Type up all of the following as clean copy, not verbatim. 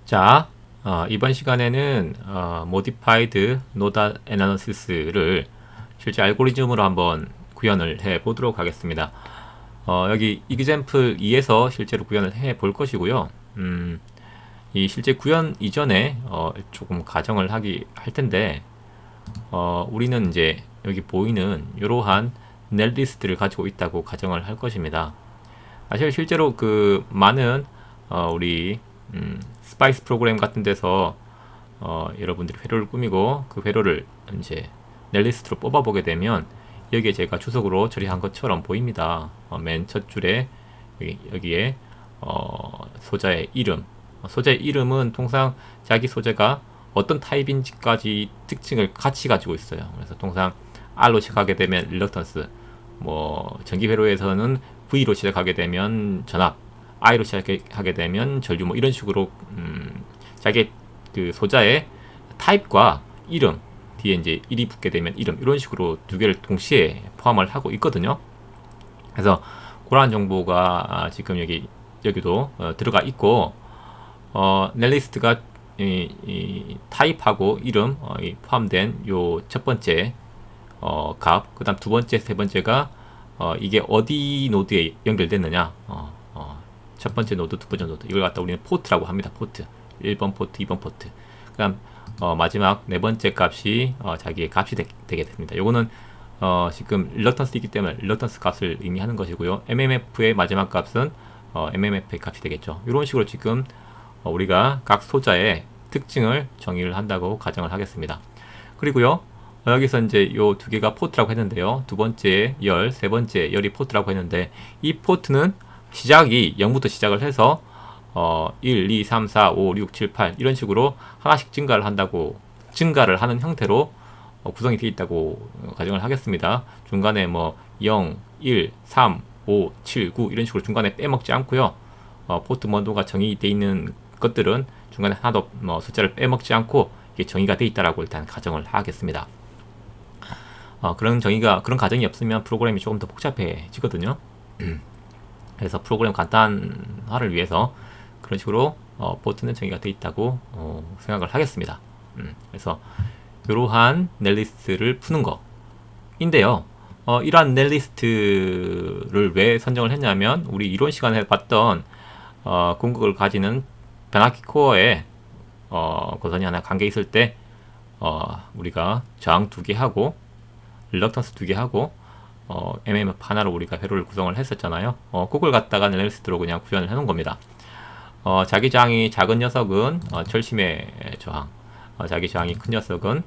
자, 이번 시간에는 Modified Nodal Analysis를 실제 알고리즘으로 한번 구현을 해 보도록 하겠습니다. 여기 example 2에서 실제로 구현을 해 볼 것이고요. 이 실제 구현 이전에 조금 가정을 할 텐데, 우리는 이제 여기 보이는 이러한 넷리스트를 가지고 있다고 가정을 할 것입니다. 사실 실제로 그 많은 우리 스파이스 프로그램 같은 데서 여러분들이 회로를 꾸미고 그 회로를 이제 넷리스트로 뽑아보게 되면 여기에 제가 주석으로 처리한 것처럼 보입니다. 맨 첫 줄에 여기에 소자의 이름, 소자의 이름은 통상 자기 소재가 어떤 타입인지까지 특징을 같이 가지고 있어요. 그래서 통상 R로 시작하게 되면 reluctance, 뭐 전기 회로에서는 V로 시작하게 되면 전압, I로 시작하게 되면 전류, 뭐 이런 식으로 자기 그 소자의 타입과 이름 뒤에 이제 1이 붙게 되면 이름, 이런 식으로 두 개를 동시에 포함을 하고 있거든요. 그래서 그러한 정보가 지금 여기도 들어가 있고, 넷리스트가 이 타입하고 이름 포함된 요 첫 번째 값, 그 다음 두 번째, 세 번째가 이게 어디 노드에 연결됐느냐, 첫 번째 노드, 두 번째 노드, 이걸 갖다 우리는 포트라고 합니다. 포트 1번 포트, 2번 포트. 그 다음 마지막 네 번째 값이 자기의 값이 되게 됩니다. 요거는 지금 reluctance이기 때문에 reluctance 값을 의미하는 것이고요. mmf의 마지막 값은 mmf의 값이 되겠죠. 이런 식으로 지금 우리가 각 소자의 특징을 정의를 한다고 가정을 하겠습니다. 그리고요, 여기서 이제 요 두 개가 포트라고 했는데요. 두 번째 열, 세 번째 열이 포트라고 했는데, 이 포트는 시작이 0부터 시작을 해서 1, 2, 3, 4, 5, 6, 7, 8 이런 식으로 하나씩 증가를 하는 형태로 구성이 되어 있다고 가정을 하겠습니다. 중간에 뭐 0, 1, 3, 5, 7, 9 이런 식으로 중간에 빼먹지 않고요. 포트 번호가 정의되어 있는 것들은 중간에 하나도 숫자를 빼먹지 않고 이게 정의가 되어 있다라고 일단 가정을 하겠습니다. 그런 가정이 없으면 프로그램이 조금 더 복잡해지거든요. 그래서 프로그램 간단화를 위해서 그런 식으로 포트는 정의가 되어 있다고 생각을 하겠습니다. 그래서 이러한 넷리스트를 푸는 거인데요. 이러한 넷리스트를 왜 선정을 했냐면, 우리 이론 시간에 봤던 궁극을 가지는 변압기 코어에 고선이 하나 관계 있을 때 우리가 저항 두 개 하고 릴럭턴스 두 개 하고 MMF 하나로 우리가 회로를 구성을 했었잖아요. 그걸 갖다가 넷리스트로 그냥 구현을 해놓은 겁니다. 자기 저항이 작은 녀석은 철심의 저항, 자기 저항이 큰 녀석은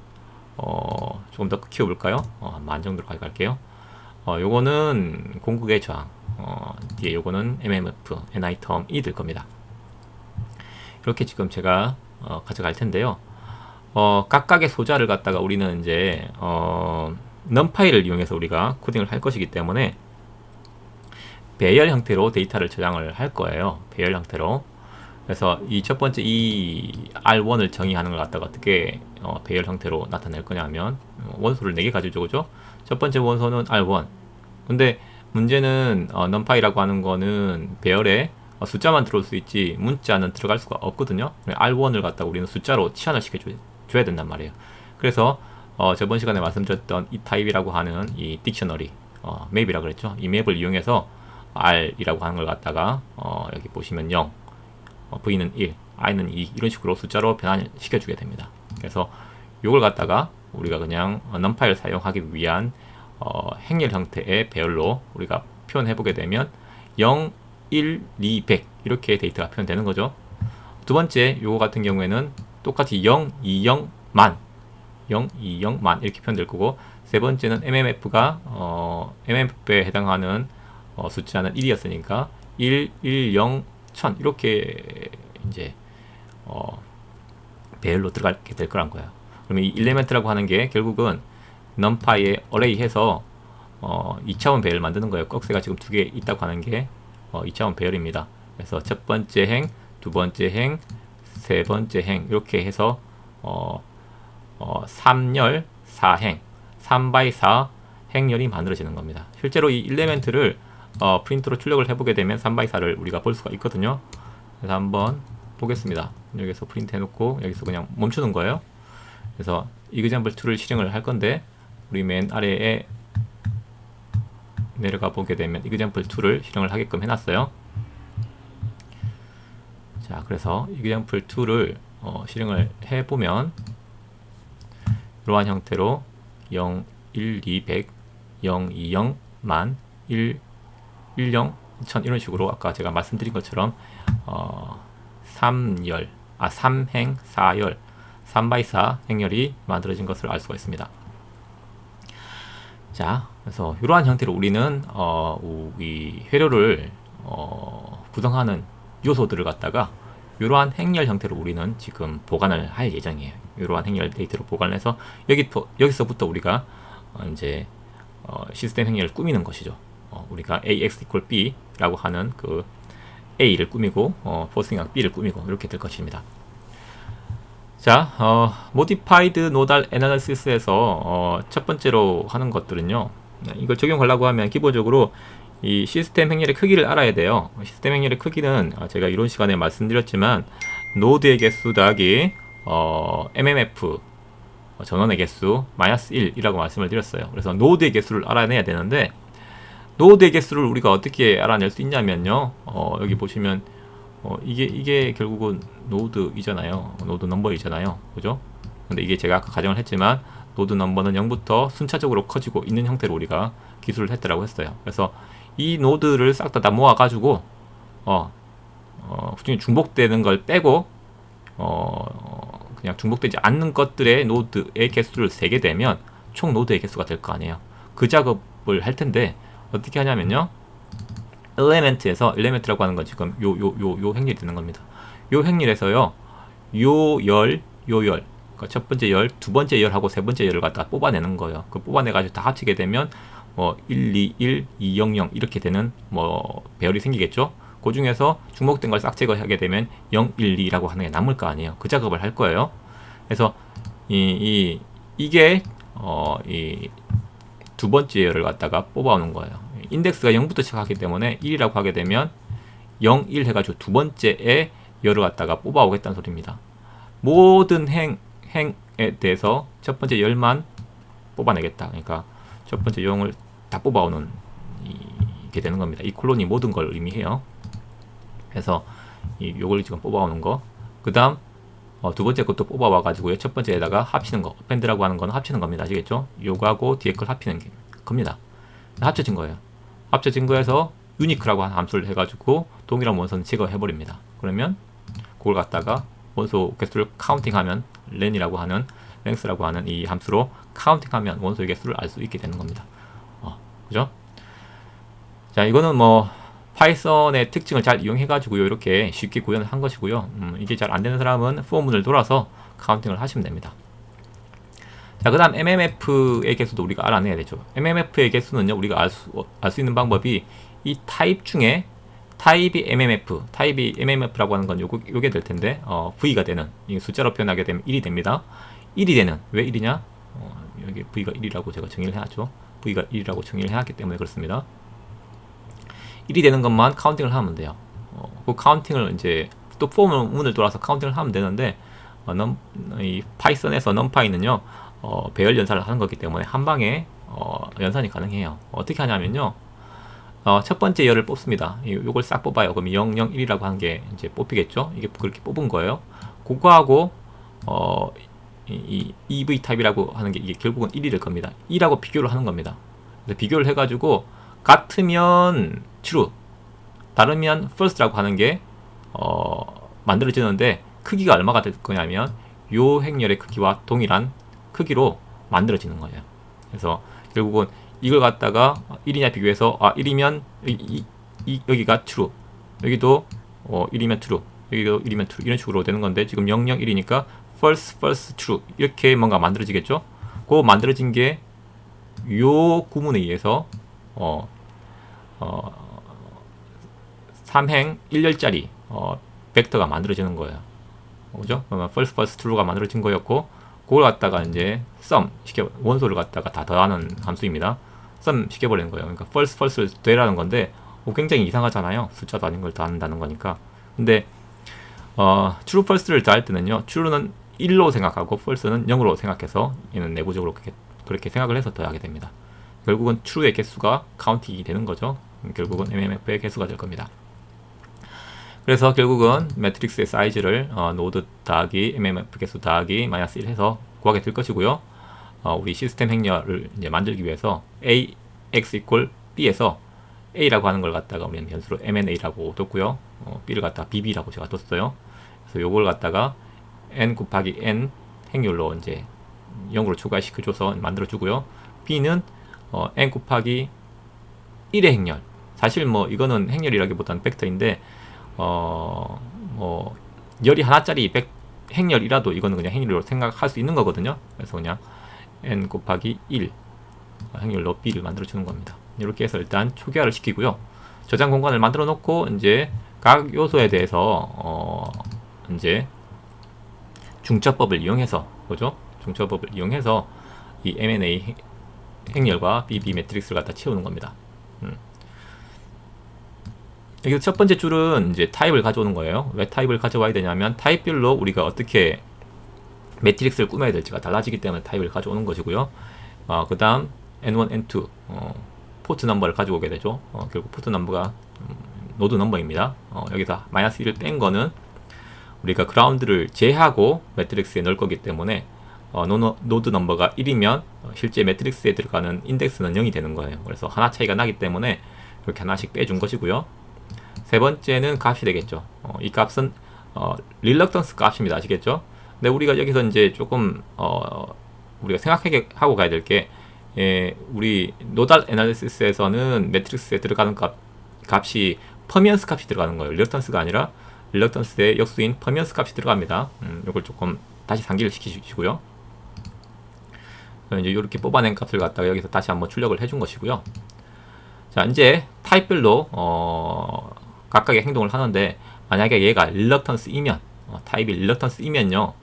조금 더 키워볼까요? 만 정도로 가져갈게요. 요거는 공극의 저항, 뒤에 요거는 MMF, NI 텀이 될 겁니다. 이렇게 지금 제가 가져갈 텐데요. 각각의 소자를 갖다가 우리는 이제 num파이를 이용해서 우리가 코딩을 할 것이기 때문에 배열 형태로 데이터를 저장을 할 거예요. 배열 형태로. 그래서 이 첫 번째 이 R1을 정의하는 걸 갖다가 어떻게 배열 형태로 나타낼 거냐 하면, 원소를 4개 가지고 오죠. 첫 번째 원소는 R1. 근데 문제는 numpy라고 하는 거는 배열에 숫자만 들어올 수 있지 문자는 들어갈 수가 없거든요. R1을 갖다가 우리는 숫자로 치환을 시켜줘야 된단 말이에요. 그래서 저번 시간에 말씀드렸던 이 타입이라고 하는 이 딕셔너리, 맵이라고 그랬죠. 이 맵을 이용해서 R이라고 하는 걸 갖다가 여기 보시면 0, V는 1, I는 2 이런 식으로 숫자로 변환시켜 주게 됩니다. 그래서 이걸 갖다가 우리가 그냥 numpy를 사용하기 위한 행렬 형태의 배열로 우리가 표현해 보게 되면 0, 1, 2, 100 이렇게 데이터가 표현되는 거죠. 두 번째 요거 같은 경우에는 똑같이 0, 2, 0, 만 0, 2, 0, 만 이렇게 표현될 거고, 세 번째는 MMF가 MMF에 해당하는 숫자는 1이었으니까 1, 1, 0, 1000 이렇게 이제 배열로 들어가게 될 거란 거예요. 그러면 이 일레멘트라고 하는 게 결국은 numpy에 어레이 해서 2차원 배열 만드는 거예요. 꺽쇠가 지금 두 개 있다고 하는 게 2차원 배열입니다. 그래서 첫 번째 행, 두 번째 행, 세 번째 행 이렇게 해서 3열 4행, 3x4 행렬이 만들어지는 겁니다. 실제로 이 일레멘트를 프린트로 출력을 해보게 되면 3x4를 우리가 볼 수가 있거든요. 그래서 한번 보겠습니다. 여기서 프린트 해놓고 여기서 그냥 멈추는 거예요. 그래서 example2를 실행을 할 건데 우리 맨 아래에 내려가 보게 되면 example2를 실행을 하게끔 해놨어요. 자, 그래서 example2를 실행을 해보면 이러한 형태로 0, 1, 200, 0, 2, 0, 만, 1, 1, 0, 1000 이런 식으로 아까 제가 말씀드린 것처럼 3열, 3행 4열, 3x4 행렬이 만들어진 것을 알 수가 있습니다. 자, 그래서 이러한 형태로 우리는 이 회로를 구성하는 요소들을 갖다가 이러한 행렬 형태로 우리는 지금 보관을 할 예정이에요. 이러한 행렬 데이터로 보관을 해서 여기서부터 우리가 이제 시스템 행렬을 꾸미는 것이죠. 우리가 ax equal b라고 하는 그 a를 꾸미고 forcing b를 꾸미고 이렇게 될 것입니다. 자, modified nodal analysis에서 첫 번째로 하는 것들은요. 이걸 적용하려고 하면 기본적으로 이 시스템 행렬의 크기를 알아야 돼요. 시스템 행렬의 크기는 제가 이론 시간에 말씀드렸지만 노드의 개수 더하기 mmf 전원의 개수 마이너스 1이라고 말씀을 드렸어요. 그래서 노드의 개수를 알아내야 되는데 노드의 개수를 우리가 어떻게 알아낼 수 있냐면요. 여기 보시면 이게 결국은 노드이잖아요. 노드 넘버이잖아요. 그죠? 근데 이게 제가 아까 가정을 했지만 노드 넘버는 0부터 순차적으로 커지고 있는 형태로 우리가 기술을 했더라고 했어요. 그래서 이 노드를 싹 다 모아 가지고 중복되는 걸 빼고 그냥 중복되지 않는 것들의 노드의 개수를 세게 되면 총 노드의 개수가 될 거 아니에요. 그 작업을 할 텐데 어떻게 하냐면요. 엘리멘트라고 하는 건 지금 요 행렬이 되는 겁니다. 요 행렬에서요. 요 열, 그러니까 첫 번째 열, 두 번째 열하고 세 번째 열을 갖다 뽑아내는 거예요. 그 뽑아내가지고 다 합치게 되면 1, 2, 1, 2, 0, 0 이렇게 되는 배열이 생기겠죠. 그 중에서 중복된 걸 싹 제거하게 되면 0, 1, 2라고 하는 게 남을 거 아니에요. 그 작업을 할 거예요. 그래서 이게 이 두 번째 열을 갖다가 뽑아오는 거예요. 인덱스가 0부터 시작하기 때문에 1이라고 하게 되면 0, 1 해가지고 두 번째에 열을 갖다가 뽑아오겠다는 소리입니다. 모든 행에 대해서 첫 번째 열만 뽑아내겠다. 그러니까 첫 번째 0을 다 뽑아오는 이게 되는 겁니다. 이 콜론이 모든 걸 의미해요. 그래서 요걸 지금 뽑아오는 거. 그 다음 두 번째 것도 뽑아와 가지고요. 첫 번째에다가 합치는 거. append라고 하는 거는 합치는 겁니다. 아시겠죠? 요거하고 뒤에 걸 합치는 겁니다. 합쳐진 거예요. 합쳐진 거에서 unique라고 하는 함수를 해가지고 동일한 원소는 제거해버립니다. 그러면 그걸 갖다가 원소 개수를 카운팅하면 len이라고 하는 length라고 하는 이 함수로 카운팅하면 원소의 개수를 알 수 있게 되는 겁니다. 그죠? 자, 이거는 파이썬의 특징을 잘 이용해가지고 이렇게 쉽게 구현을 한 것이고요. 이게 잘 안되는 사람은 포문을 돌아서 카운팅을 하시면 됩니다. 자, 그 다음 mmf의 개수도 우리가 알아내야 되죠. mmf의 개수는요, 우리가 알 수 있는 방법이 이 타입 중에 타입이 mmf라고 하는 건 요게 될 텐데, v가 되는, 이 숫자로 표현하게 되면 1이 됩니다. 1이 되는, 왜 1이냐? 여기 v가 1이라고 제가 정의를 해놨죠. v가 1이라고 정의를 해놨기 때문에 그렇습니다. 1이 되는 것만 카운팅을 하면 돼요. 그 카운팅을 이제 또 포문을 돌아서 카운팅을 하면 되는데, 이 파이썬에서 numpy는요, 배열 연산을 하는 거기 때문에 한 방에 연산이 가능해요. 어떻게 하냐면요, 첫 번째 열을 뽑습니다. 요걸 싹 뽑아요. 그럼 0, 0, 1이라고 하는 게 이제 뽑히겠죠. 이게 그렇게 뽑은 거예요. 그거하고 이 EV 타입이라고 하는 게 이게 결국은 1이 될 겁니다. 2라고 비교를 하는 겁니다. 그래서 비교를 해가지고 같으면 true, 다르면 false라고 하는 게 만들어지는데 크기가 얼마가 될 거냐면 요 행렬의 크기와 동일한 크기로 만들어지는 거예요. 그래서 결국은 이걸 갖다가 1이냐 비교해서 1이면 여기가 true, 여기도 1이면 true, 여기도 1이면 true 이런 식으로 되는 건데 지금 0, 0, 1이니까 false, false, true 이렇게 뭔가 만들어지겠죠. 그 만들어진 게 요 구문에 의해서 3행 1열짜리 벡터가 만들어지는 거예요. 그죠? 그러면 false, false, true가 만들어진 거였고, 그걸 갖다가 이제 sum 원소를 갖다가 다 더하는 함수입니다. sum 시켜버리는 거예요. 그러니까 false, false 되라는 건데 굉장히 이상하잖아요. 숫자도 아닌 걸 더한다는 거니까. 근데 true, false를 더할 때는요, true는 1로 생각하고 false는 0으로 생각해서 얘는 내부적으로 그렇게 생각을 해서 더하게 됩니다. 결국은 true의 개수가 카운팅이 되는 거죠. 결국은 MMF의 개수가 될 겁니다. 그래서 결국은 매트릭스의 사이즈를 노드 더하기 MMF 개수 더하기 마이너스 1 해서 구하게 될 것이고요. 우리 시스템 행렬을 이제 만들기 위해서 AX equal B에서 A라고 하는 걸 갖다가 우리는 변수로 MNA라고 뒀고요. B를 갖다가 BB라고 제가 뒀어요. 그래서 요걸 갖다가 N 곱하기 N 행렬로 이제 0으로 추가시켜줘서 만들어주고요. B는 N 곱하기 1의 행렬. 사실 뭐 이거는 행렬이라기보다는 벡터인데 뭐 열이 하나짜리 행렬이라도 이거는 그냥 행렬로 생각할 수 있는 거거든요. 그래서 그냥 N 곱하기 1 행렬로 B를 만들어 주는 겁니다. 이렇게 해서 일단 초기화를 시키고요. 저장 공간을 만들어 놓고 이제 각 요소에 대해서 이제 중첩법을 이용해서 그죠? 중첩법을 이용해서 이 M&A 행렬과 BB 매트릭스를 갖다 채우는 겁니다. 여기서 첫 번째 줄은 이제 타입을 가져오는 거예요. 왜 타입을 가져와야 되냐면 타입별로 우리가 어떻게 매트릭스를 꾸며야 될지가 달라지기 때문에 타입을 가져오는 것이고요. 그 다음 N1, N2 포트 넘버를 가져오게 되죠. 결국 포트 넘버가 노드 넘버입니다. 여기서 마이너스 1을 뺀 거는 우리가 그라운드를 제하고 매트릭스에 넣을 거기 때문에 노드 넘버가 1이면 실제 매트릭스에 들어가는 인덱스는 0이 되는 거예요. 그래서 하나 차이가 나기 때문에 이렇게 하나씩 빼준 것이고요. 세 번째는 값이 되겠죠. 이 값은 릴럭턴스 값입니다. 아시겠죠? 근데 우리가 여기서 이제 조금 우리가 생각하고 가야 될 게 우리 노달 애널리시스에서는 매트릭스에 들어가는 값이 퍼미언스 값이 들어가는 거예요. 릴럭턴스가 아니라 릴럭턴스의 역수인 퍼미언스 값이 들어갑니다. 이걸 조금 다시 상기를 시키시고요. 이제 이렇게 뽑아낸 값을 갖다가 여기서 다시 한번 출력을 해준 것이고요. 자, 이제 타입별로 각각의 행동을 하는데 만약에 얘가 릴럭턴스이면 타입이 릴럭턴스이면요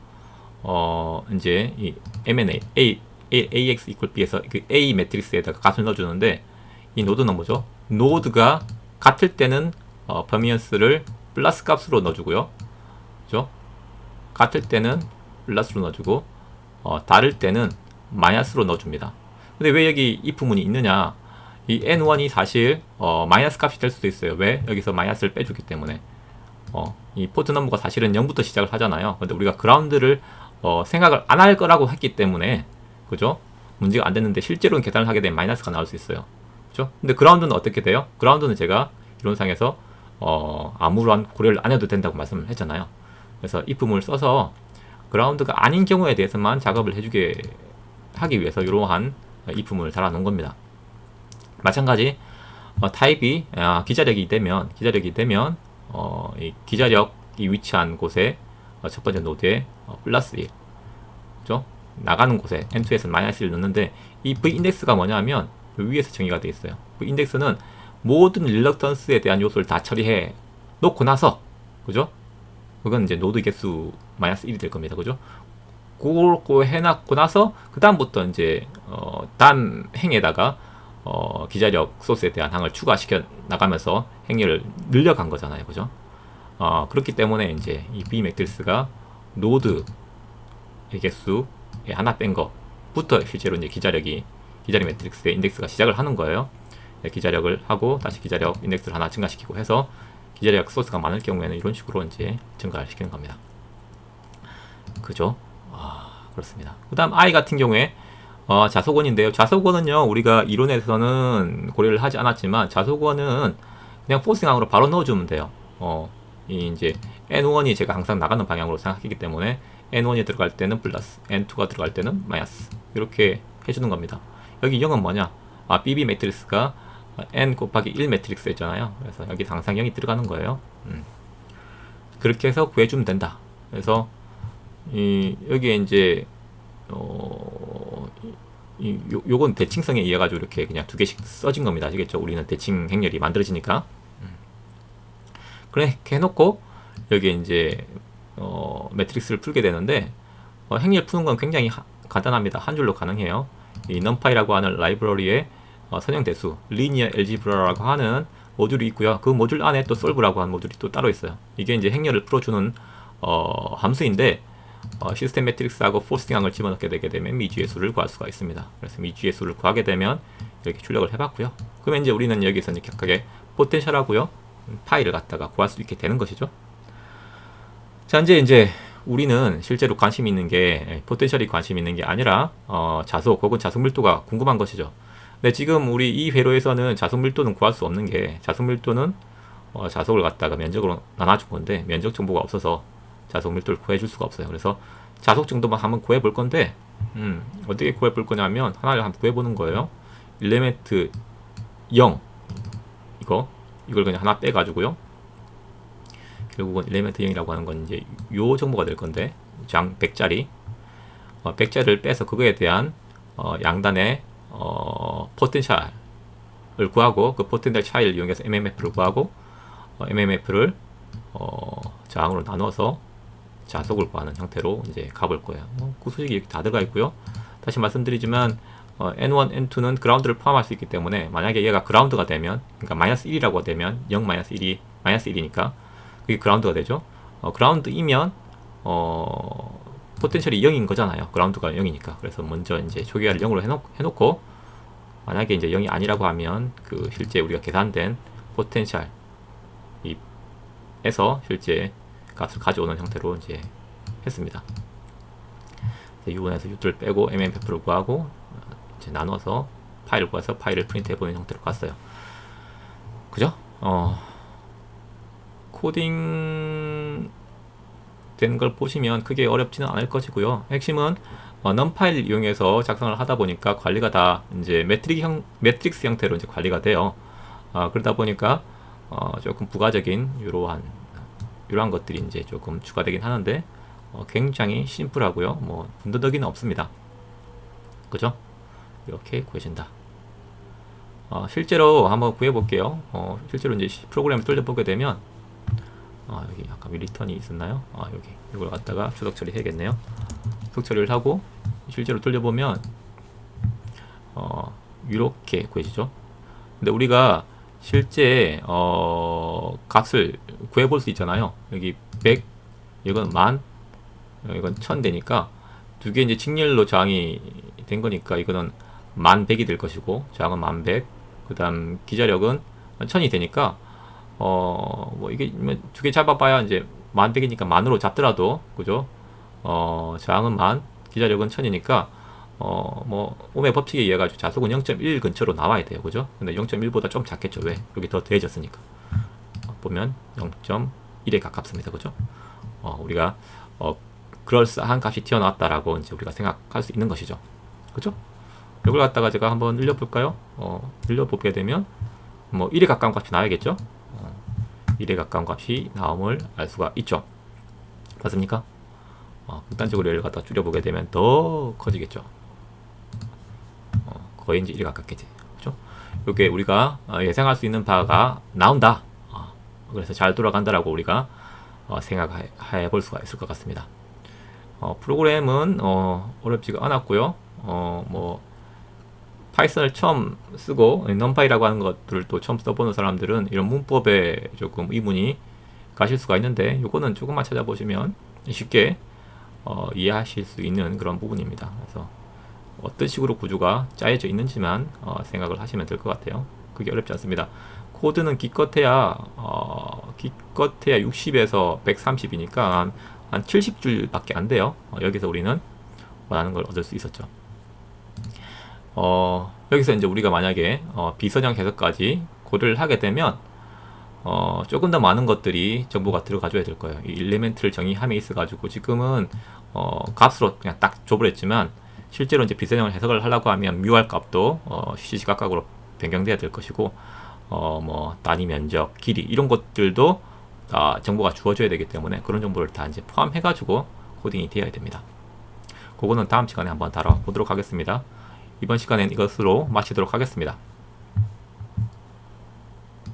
이제 이 M&A AX equal B에서 그 A 매트릭스에다가 값을 넣어주는데 이 노드 넘버죠. 노드가 같을 때는 퍼미언스를 플러스 값으로 넣어주고요. 그죠? 같을 때는 플러스로 넣어주고 다를 때는 마이너스로 넣어줍니다. 근데 왜 여기 if 문이 있느냐? 이 N1이 사실 마이너스 값이 될 수도 있어요. 왜? 여기서 마이너스를 빼주기 때문에 이 포트 넘버가 사실은 0부터 시작을 하잖아요. 근데 우리가 그라운드를 생각을 안 할 거라고 했기 때문에 그죠? 문제가 안 됐는데 실제로는 계산을 하게 되면 마이너스가 나올 수 있어요. 그죠? 근데 그라운드는 어떻게 돼요? 그라운드는 제가 이론상에서 아무런 고려를 안 해도 된다고 말씀을 했잖아요. 그래서 if문을 써서 그라운드가 아닌 경우에 대해서만 작업을 해주게 하기 위해서 이러한 if문을 달아놓은 겁니다. 마찬가지 타입이 기자력이 되면 이 기자력이 위치한 곳에 첫 번째 노드에 플러스 1 그죠? 나가는 곳에 N2에서 마이너스 1을 넣는데 이 V 인덱스가 뭐냐면 위에서 정의가 되어 있어요. V 인덱스는 모든 릴럭턴스에 대한 요소를 다 처리해 놓고 나서 그죠? 그건 이제 노드 개수 마이너스 1이 될 겁니다. 그죠? 그거 해놨고 나서 그 다음부터 이제 다음 행에다가 기자력 소스에 대한 항을 추가시켜 나가면서 행위를 늘려간 거잖아요. 그죠? 그렇기 때문에 이제 이 B 매트릭스가 노드의 개수에 하나 뺀 거부터 실제로 이제 기자력 매트릭스의 인덱스가 시작을 하는 거예요. 기자력을 하고 다시 기자력 인덱스를 하나 증가시키고 해서 기자력 소스가 많을 경우에는 이런 식으로 이제 증가를 시키는 겁니다. 그죠? 그렇습니다. 그 다음 I 같은 경우에 자속원인데요. 자속원은요, 우리가 이론에서는 고려를 하지 않았지만, 자속원은 그냥 포싱항으로 바로 넣어주면 돼요. 이 이제 N1이 제가 항상 나가는 방향으로 생각했기 때문에, N1이 들어갈 때는 플러스, N2가 들어갈 때는 마이너스. 이렇게 해주는 겁니다. 여기 0은 뭐냐? BB 매트릭스가 N 곱하기 1 매트릭스 했잖아요. 그래서 여기 항상 0이 들어가는 거예요. 그렇게 해서 구해주면 된다. 그래서, 여기에 이제, 요건 대칭성에 의해 가지고 이렇게 그냥 두 개씩 써진 겁니다. 아시겠죠? 우리는 대칭 행렬이 만들어지니까. 그렇게 해놓고 여기에 이제 매트릭스를 풀게 되는데 행렬 푸는 건 굉장히 간단합니다. 한 줄로 가능해요. 이 numpy라고 하는 라이브러리에 선형 대수 linear algebra라고 하는 모듈이 있고요. 그 모듈 안에 또 solve라고 하는 모듈이 또 따로 있어요. 이게 이제 행렬을 풀어주는 함수인데 시스템 매트릭스하고 포스팅 항을 집어넣게 되게 되면 미지의 수를 구할 수가 있습니다. 그래서 미지의 수를 구하게 되면 이렇게 출력을 해봤고요. 그러면 이제 우리는 여기서 이제 각각의 포텐셜하고요 파이를 갖다가 구할 수 있게 되는 것이죠. 자, 이제 우리는 실제로 관심 있는 게 포텐셜이 관심 있는 게 아니라 자속 혹은 자속 밀도가 궁금한 것이죠. 근데 지금 우리 이 회로에서는 자속 밀도는 구할 수 없는 게, 자속 밀도는 자속을 갖다가 면적으로 나눠준 건데 면적 정보가 없어서 자속 밀도를 구해줄 수가 없어요. 그래서 자속 정도만 한번 구해볼 건데 어떻게 구해볼 거냐면 하나를 한번 구해보는 거예요. 일레멘트 0 이걸 그냥 하나 빼가지고요. 결국은 일레멘트 0이라고 하는 건 이제 요 정보가 될 건데 장 100짜리 100짜리를 빼서 그거에 대한 양단의 포텐셜을 구하고 그 포텐셜 차이를 이용해서 MMF를 구하고 MMF를 저항으로 나눠서 자속을 구하는 형태로 이제 가볼 거예요. 구수식이 이렇게 다 들어가 있고요. 다시 말씀드리지만 N1, N2는 그라운드를 포함할 수 있기 때문에 만약에 얘가 그라운드가 되면, 그러니까 마이너스 1이라고 되면 0 마이너스 1이 마이너스 1이니까 그게 그라운드가 되죠. 그라운드이면 포텐셜이 0인 거잖아요. 그라운드가 0이니까. 그래서 먼저 이제 초기화를 0으로 해놓고 만약에 이제 0이 아니라고 하면 그 실제 우리가 계산된 포텐셜 에서 실제 값을 가져오는 형태로 이제 했습니다. U1에서 U2를 빼고 MMF를 구하고 이제 나눠서 파일을 구해서 파일을 프린트 해보는 형태로 갔어요. 그죠? 코딩 된 걸 보시면 크게 어렵지는 않을 것이고요. 핵심은 넘파일 이용해서 작성을 하다 보니까 관리가 다 이제 매트릭스 형태로 이제 관리가 돼요. 그러다 보니까 조금 부가적인 이러한 것들이 이제 조금 추가되긴 하는데 굉장히 심플하고요. 뭐 군더더기는 없습니다. 그죠? 이렇게 구해진다. 실제로 한번 구해볼게요. 실제로 이제 프로그램을 돌려보게 되면 여기 아까 리턴이 있었나요? 여기 이걸 갖다가 추적 처리해야겠네요. 추적 처리를 하고 실제로 돌려보면 이렇게 구해지죠. 근데 우리가 실제 값을 구해볼 수 있잖아요. 여기 100, 이건 10,000, 이건 1000 되니까 두 개 이제 직렬로 저항이 된 거니까 이거는 1100이 될 것이고 저항은 1100, 그 다음 기자력은 1000이 되니까 뭐 이게 두 개 잡아봐야 이제 1100이니까 만으로 잡더라도 그죠? 저항은 1000, 기자력은 1000이니까 뭐 옴의 법칙에 의해 가지고 자속은 0.1 근처로 나와야 돼요. 그죠? 근데 0.1보다 좀 작겠죠. 왜? 여기 더 더해졌으니까. 보면 0.1에 가깝습니다. 그죠? 우리가 그럴싸한 값이 튀어나왔다라고 이제 우리가 생각할 수 있는 것이죠. 그죠? 이걸 갖다가 제가 한번 늘려볼까요? 늘려보게 되면 뭐 1에 가까운 값이 나와야겠죠? 1에 가까운 값이 나옴을 알 수가 있죠. 맞습니까? 극단적으로 얘를 갖다 줄여보게 되면 더 커지겠죠. 거의 이제 1에 가깝겠지. 그죠? 이게 우리가 예상할 수 있는 바가 나온다. 그래서 잘 돌아간다라고 우리가 생각해 볼 수가 있을 것 같습니다. 프로그램은 어렵지가 않았고요. 뭐 파이썬을 처음 쓰고 넘파이라고 하는 것들을 또 처음 써보는 사람들은 이런 문법에 조금 의문이 가실 수가 있는데 이거는 조금만 찾아보시면 쉽게 이해하실 수 있는 그런 부분입니다. 그래서 어떤 식으로 구조가 짜여져 있는지만 생각을 하시면 될 것 같아요. 그게 어렵지 않습니다. 코드는 기껏해야 60에서 130이니까 한 70줄밖에 안 돼요. 여기서 우리는 원하는 걸 얻을 수 있었죠. 여기서 이제 우리가 만약에 비선형 해석까지 고려를 하게 되면 조금 더 많은 것들이 정보가 들어가줘야 될 거예요. 이 일레멘트를 정의함에 있어 가지고 지금은 값으로 그냥 딱 줘버렸지만 실제로 이제 비선형을 해석을 하려고 하면 뮤알 값도 시시각각으로 변경돼야 될 것이고 뭐 단위 면적, 길이 이런 것들도 다 정보가 주어져야 되기 때문에 그런 정보를 다 이제 포함해 가지고 코딩이 되어야 됩니다. 그거는 다음 시간에 한번 다뤄보도록 하겠습니다. 이번 시간엔 이것으로 마치도록 하겠습니다.